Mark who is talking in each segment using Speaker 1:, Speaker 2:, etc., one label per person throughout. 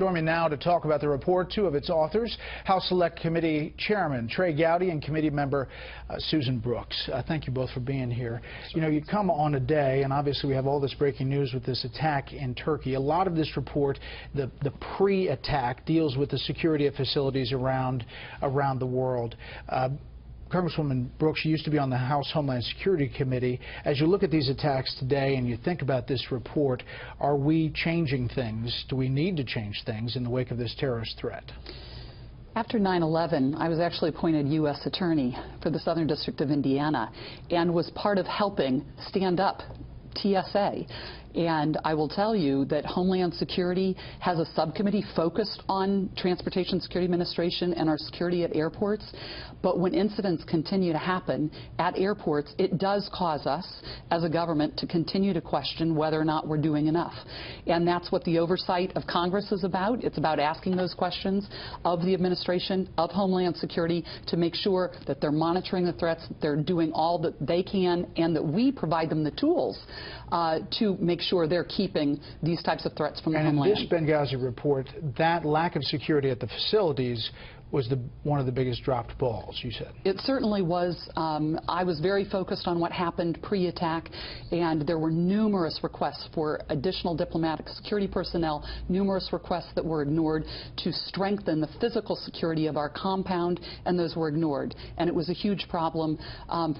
Speaker 1: Joining me now to talk about the report, two of its authors, House Select Committee Chairman Trey Gowdy and Committee Member Susan Brooks. Thank you both for being here. You know, you come on a day, and obviously we have all this breaking news with this attack in Turkey. A lot of this report, the pre-attack, deals with the security of facilities around the world. Congresswoman Brooks, you used to be on the House Homeland Security Committee. As you look at these attacks today and you think about this report, are we changing things? Do we need to change things in the wake of this terrorist threat?
Speaker 2: After 9/11, I was actually appointed U.S. Attorney for the Southern District of Indiana and was part of helping stand up TSA. And I will tell you that Homeland Security has a subcommittee focused on Transportation Security Administration and our security at airports. But when incidents continue to happen at airports, it does cause us as a government to continue to question whether or not we're doing enough. And that's what the oversight of Congress is about. It's about asking those questions of the administration, of Homeland Security, to make sure that they're monitoring the threats, that they're doing all that they can, and that we provide them the tools to make sure they're keeping these types of threats from the homeland.
Speaker 1: And in this Benghazi report, that lack of security at the facilities was one of the biggest dropped balls, you said.
Speaker 2: It certainly was. I was very focused on what happened pre-attack, and there were numerous requests for additional diplomatic security personnel, numerous requests that were ignored to strengthen the physical security of our compound, and those were ignored. And it was a huge problem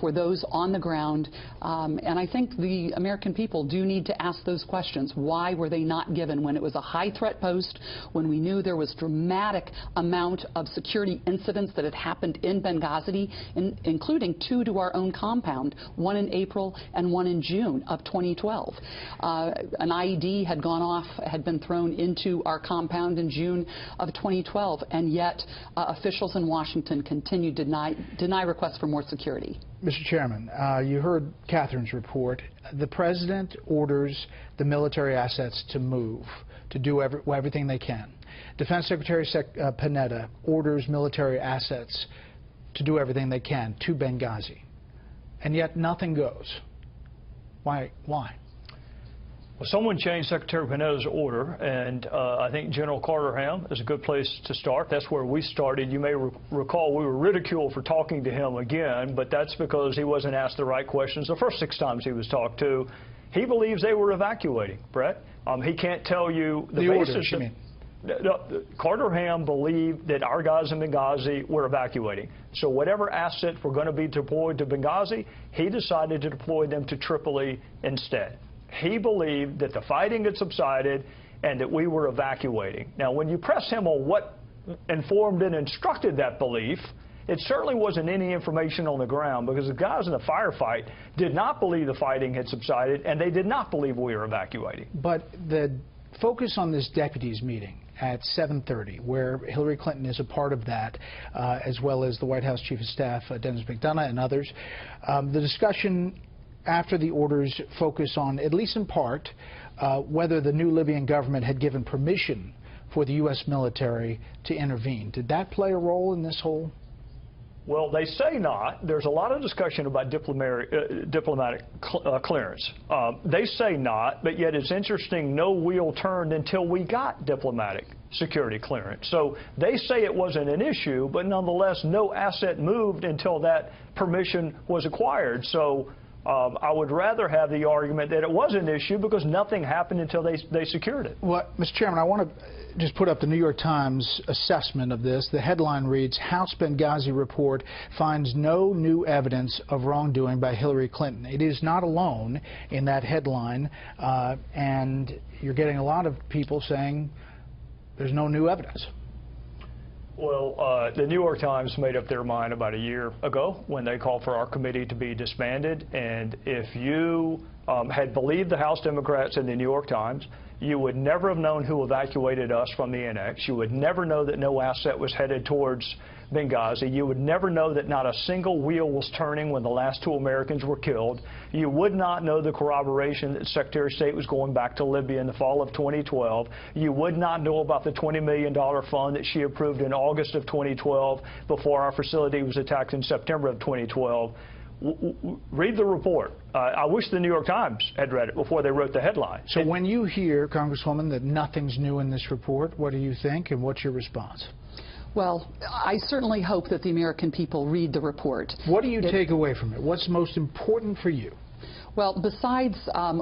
Speaker 2: for those on the ground. And I think the American people do need to ask those questions. Why were they not given when it was a high threat post, when we knew there was dramatic amount of security incidents that had happened in Benghazi, including 2 to our own compound, 1 in April and 1 in June of 2012. An IED had gone off, had been thrown into our compound in June of 2012, and yet officials in Washington continue to deny requests for more security.
Speaker 1: Mr. Chairman, you heard Catherine's report. The President orders the military assets to move, to do everything they can. Defense Secretary Panetta orders military assets to do everything they can to Benghazi, and yet nothing goes. Why? Well,
Speaker 3: someone changed Secretary Panetta's order, and I think General Carter is a good place to start. That's where we started. You may recall we were ridiculed for talking to him again, but that's because he wasn't asked the right questions the first 6 times he was talked to. He believes they were evacuating, Brett. He can't tell you the basis.
Speaker 1: Orders, you mean?
Speaker 3: Carter believed that our guys in Benghazi were evacuating. So whatever assets were going to be deployed to Benghazi, he decided to deploy them to Tripoli instead. He believed that the fighting had subsided and that we were evacuating. Now, when you press him on what informed and instructed that belief, it certainly wasn't any information on the ground, because the guys in the firefight did not believe the fighting had subsided, and they did not believe we were evacuating.
Speaker 1: But the focus on this deputies meeting at 7:30, where Hillary Clinton is a part of that, as well as the White House Chief of Staff, Dennis McDonough, and others. The discussion after the orders focus on, at least in part, whether the new Libyan government had given permission for the U.S. military to intervene. Did that play a role in this whole?
Speaker 3: Well, they say not. There's a lot of discussion about diplomatic clearance. They say not, but yet it's interesting, no wheel turned until we got diplomatic security clearance. So they say it wasn't an issue, but nonetheless, no asset moved until that permission was acquired. So I would rather have the argument that it was an issue because nothing happened until they secured it.
Speaker 1: Well, Mr. Chairman, I want to just put up the New York Times assessment of this. The headline reads, House Benghazi report finds no new evidence of wrongdoing by Hillary Clinton. It is not alone in that headline, and you're getting a lot of people saying there's no new evidence.
Speaker 3: Well, the New York Times made up their mind about a year ago when they called for our committee to be disbanded. And if you had believed the House Democrats in the New York Times, you would never have known who evacuated us from the annex. You would never know that no asset was headed towards Benghazi. You would never know that not a single wheel was turning when the last 2 Americans were killed. You would not know the corroboration that Secretary of State was going back to Libya in the fall of 2012. You would not know about the $20 million fund that she approved in August of 2012 before our facility was attacked in September of 2012. read the report. I wish the New York Times had read it before they wrote the headline.
Speaker 1: So when you hear, Congresswoman, that nothing's new in this report, what do you think and what's your response?
Speaker 2: Well, I certainly hope that the American people read the report.
Speaker 1: What do you take away from it? What's most important for you?
Speaker 2: Well, besides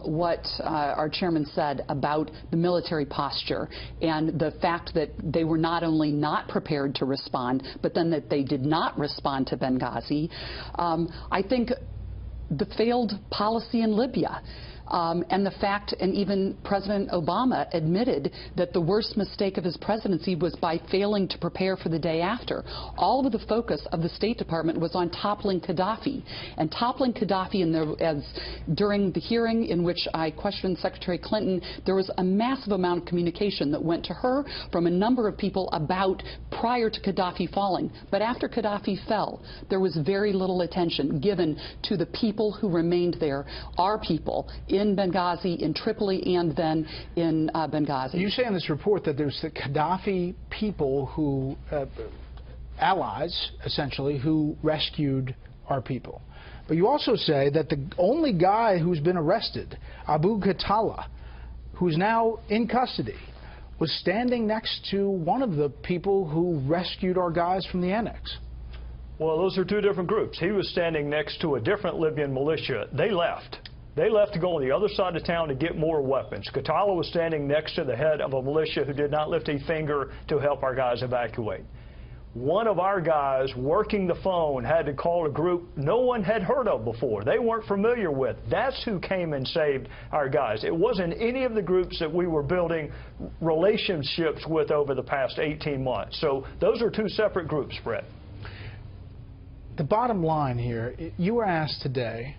Speaker 2: what our chairman said about the military posture and the fact that they were not only not prepared to respond, but then that they did not respond to Benghazi, I think the failed policy in Libya, and the fact, and even President Obama admitted that the worst mistake of his presidency was by failing to prepare for the day after. All of the focus of the State Department was on toppling Gaddafi. And toppling Gaddafi, during the hearing in which I questioned Secretary Clinton, there was a massive amount of communication that went to her from a number of people about prior to Gaddafi falling. But after Gaddafi fell, there was very little attention given to the people who remained there, our people, in Benghazi, in Tripoli, and then in Benghazi.
Speaker 1: You say in this report that there's the Gaddafi people who, allies, essentially, who rescued our people. But you also say that the only guy who's been arrested, Abu Khatala, who's now in custody, was standing next to one of the people who rescued our guys from the annex.
Speaker 3: Well, those are two different groups. He was standing next to a different Libyan militia. They left. They left to go on the other side of town to get more weapons. Khatala was standing next to the head of a militia who did not lift a finger to help our guys evacuate. One of our guys working the phone had to call a group no one had heard of before. They weren't familiar with. That's who came and saved our guys. It wasn't any of the groups that we were building relationships with over the past 18 months. So those are two separate groups, Brett.
Speaker 1: The bottom line here, you were asked today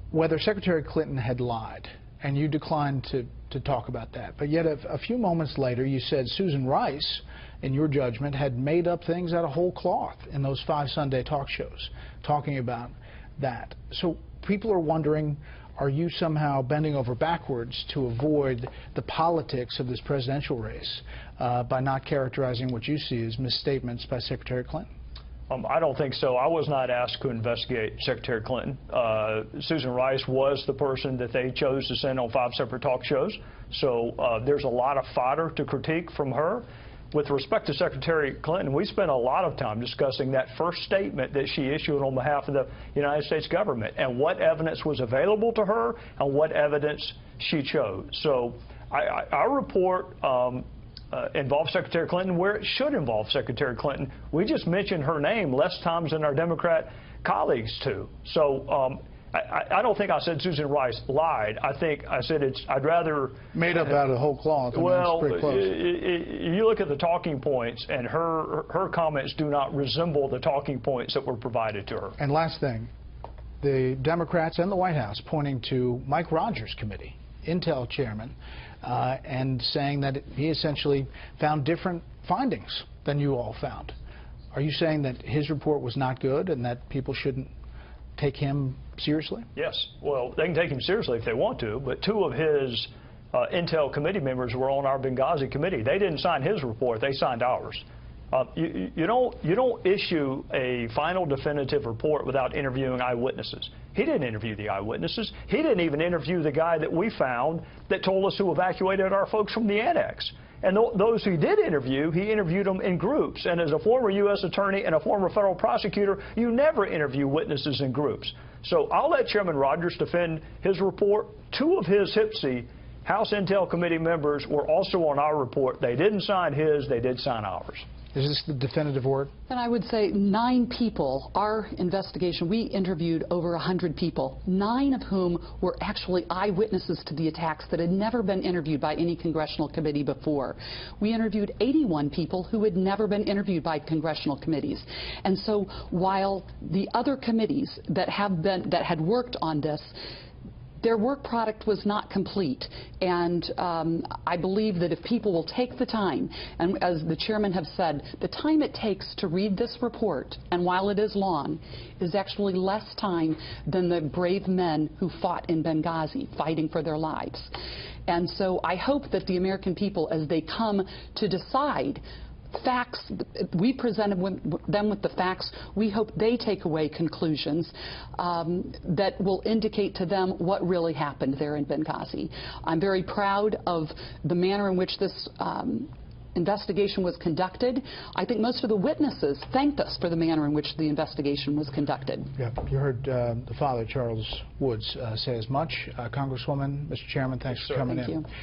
Speaker 1: whether Secretary Clinton had lied, and you declined to talk about that. But yet a few moments later you said Susan Rice, in your judgment, had made up things out of whole cloth in those 5 Sunday talk shows talking about that. So people are wondering, are you somehow bending over backwards to avoid the politics of this presidential race by not characterizing what you see as misstatements by Secretary Clinton?
Speaker 3: I don't think so. I was not asked to investigate Secretary Clinton. Susan Rice was the person that they chose to send on 5 separate talk shows. So there's a lot of fodder to critique from her. With respect to Secretary Clinton, we spent a lot of time discussing that first statement that she issued on behalf of the United States government and what evidence was available to her and what evidence she chose. So our report involve Secretary Clinton where it should involve Secretary Clinton. We just mentioned her name less times than our Democrat colleagues do. So I don't think I said Susan Rice lied. I think I said I'd rather...
Speaker 1: Made up out of whole cloth.
Speaker 3: Well,
Speaker 1: pretty close.
Speaker 3: You look at the talking points, and her comments do not resemble the talking points that were provided to her.
Speaker 1: And last thing, the Democrats and the White House pointing to Mike Rogers' committee, Intel chairman, and saying that he essentially found different findings than you all found. Are you saying that his report was not good and that people shouldn't take him seriously? Yes.
Speaker 3: Well, they can take him seriously if they want to, but 2 of his Intel committee members were on our Benghazi committee. They didn't sign his report. They signed ours. You don't issue a final definitive report without interviewing eyewitnesses. He didn't interview the eyewitnesses. He didn't even interview the guy that we found that told us who evacuated our folks from the annex. And those who did interview, he interviewed them in groups. And as a former U.S. attorney and a former federal prosecutor, you never interview witnesses in groups. So I'll let Chairman Rogers defend his report. 2 of his HPSI House Intel Committee members were also on our report. They didn't sign his. They did sign ours.
Speaker 1: Is this the definitive word?
Speaker 2: And I would say 9 people, our investigation, we interviewed over 100 people, 9 of whom were actually eyewitnesses to the attacks that had never been interviewed by any congressional committee before. We interviewed 81 people who had never been interviewed by congressional committees. And so while the other committees that had worked on this, their work product was not complete, and I believe that if people will take the time, and as the chairman have said, the time it takes to read this report, and while it is long, is actually less time than the brave men who fought in Benghazi, fighting for their lives. And so I hope that the American people, as they come to decide facts. We presented them with the facts. We hope they take away conclusions that will indicate to them what really happened there in Benghazi. I'm very proud of the manner in which this investigation was conducted. I think most of the witnesses thanked us for the manner in which the investigation was conducted.
Speaker 1: Yeah, you heard the father, Charles Woods, say as much. Congresswoman, Mr. Chairman, thanks for coming in.
Speaker 2: Thank you.